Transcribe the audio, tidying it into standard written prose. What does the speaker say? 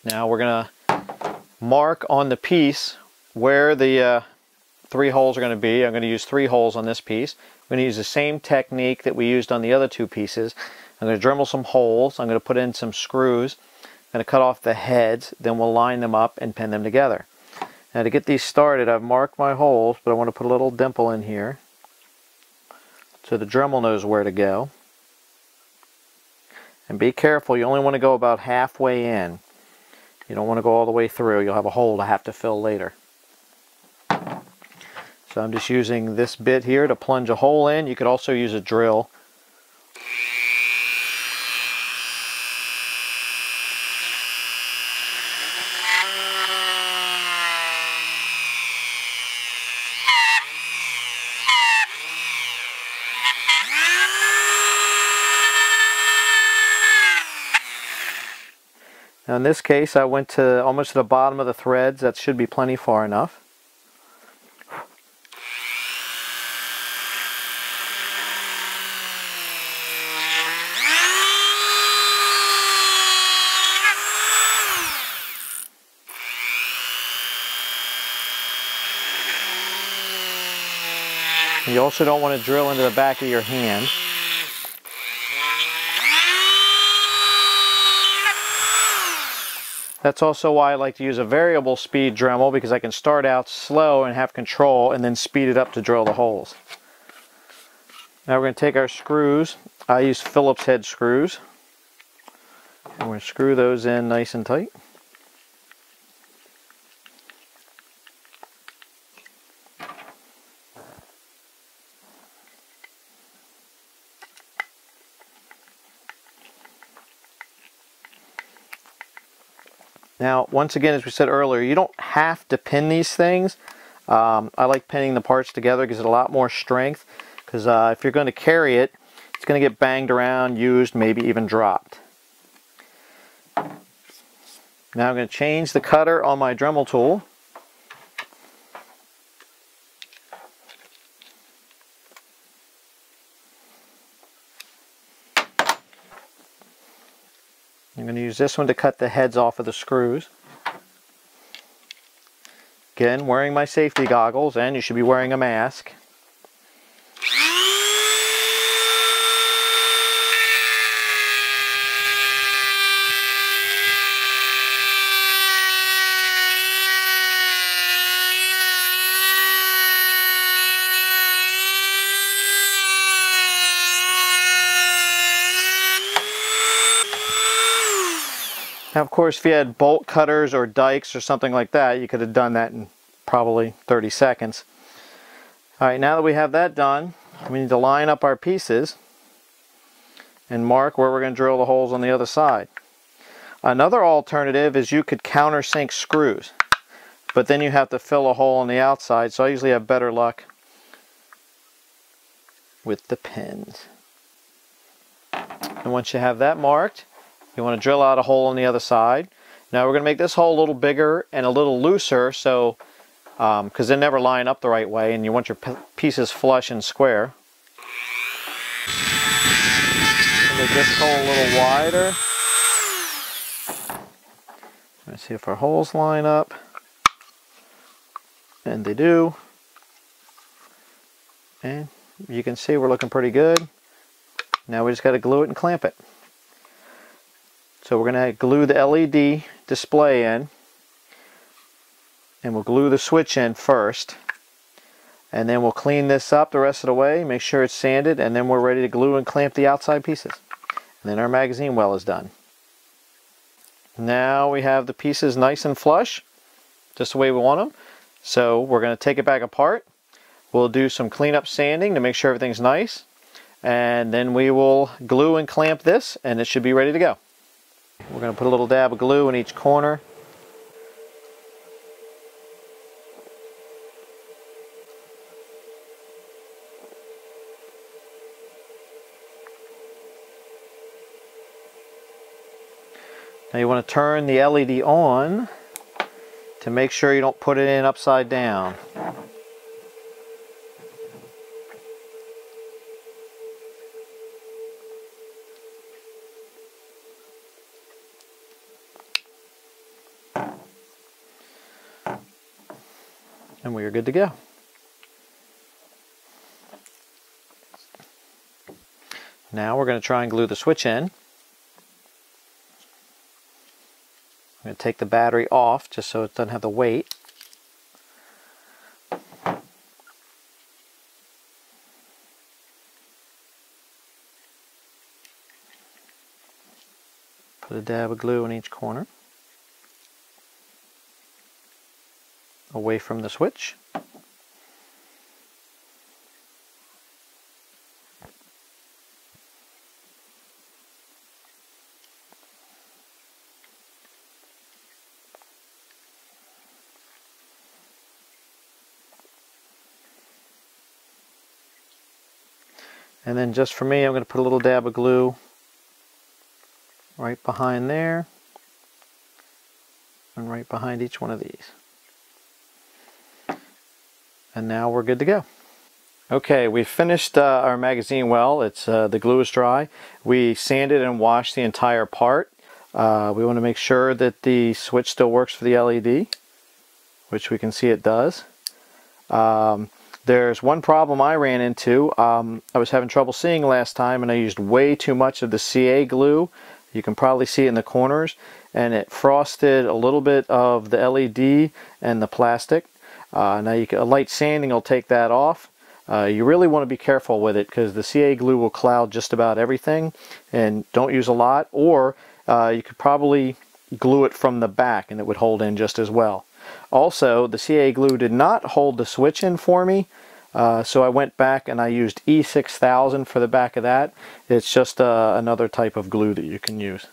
Now we're going to mark on the piece where the 3 holes are going to be. I'm going to use 3 holes on this piece. I'm going to use the same technique that we used on the other 2 pieces. I'm going to Dremel some holes. I'm going to put in some screws. I'm going to cut off the heads. Then we'll line them up and pin them together. Now to get these started, I've marked my holes, but I want to put a little dimple in here so the Dremel knows where to go. And be careful, you only want to go about halfway in. You don't want to go all the way through. You'll have a hole to have to fill later. So I'm just using this bit here to plunge a hole in. You could also use a drill. Now in this case, I went to almost to the bottom of the threads. That should be plenty far enough. You also don't want to drill into the back of your hand. That's also why I like to use a variable speed Dremel, because I can start out slow and have control and then speed it up to drill the holes. Now we're going to take our screws. I use Phillips head screws. And we're going to screw those in nice and tight. Now, once again, as we said earlier, you don't have to pin these things. I like pinning the parts together, gives it a lot more strength, because if you're going to carry it, it's going to get banged around, used, maybe even dropped. Now I'm going to change the cutter on my Dremel tool. I'm going to use this one to cut the heads off of the screws. Again, wearing my safety goggles, and you should be wearing a mask. Now, of course, if you had bolt cutters or dikes or something like that, you could have done that in probably 30 seconds. All right, now that we have that done, we need to line up our pieces and mark where we're going to drill the holes on the other side. Another alternative is you could countersink screws, but then you have to fill a hole on the outside, so I usually have better luck with the pins. And once you have that marked, you want to drill out a hole on the other side. Now we're going to make this hole a little bigger and a little looser, so because they never line up the right way, and you want your pieces flush and square. Make this hole a little wider. Let's see if our holes line up. And they do. And you can see we're looking pretty good. Now we just got to glue it and clamp it. So we're going to glue the LED display in, and we'll glue the switch in first, and then we'll clean this up the rest of the way, make sure it's sanded, and then we're ready to glue and clamp the outside pieces. And then our magazine well is done. Now we have the pieces nice and flush, just the way we want them. So we're going to take it back apart. We'll do some cleanup sanding to make sure everything's nice, and then we will glue and clamp this, and it should be ready to go. We're going to put a little dab of glue in each corner. Now you want to turn the LED on to make sure you don't put it in upside down. And we are good to go. Now we're going to try and glue the switch in. I'm going to take the battery off just so it doesn't have the weight. Put a dab of glue in each corner, away from the switch. And then just for me, I'm going to put a little dab of glue right behind there and right behind each one of these. And now we're good to go. Okay, we finished our magazine well. It's the glue is dry. We sanded and washed the entire part. We want to make sure that the switch still works for the LED, which we can see it does. There's one problem I ran into. I was having trouble seeing last time, and I used way too much of the CA glue. You can probably see it in the corners, and it frosted a little bit of the LED and the plastic. Now a light sanding will take that off. You really want to be careful with it because the CA glue will cloud just about everything, and don't use a lot, or you could probably glue it from the back and it would hold in just as well. Also, the CA glue did not hold the switch in for me, so I went back and I used E6000 for the back of that. It's just another type of glue that you can use.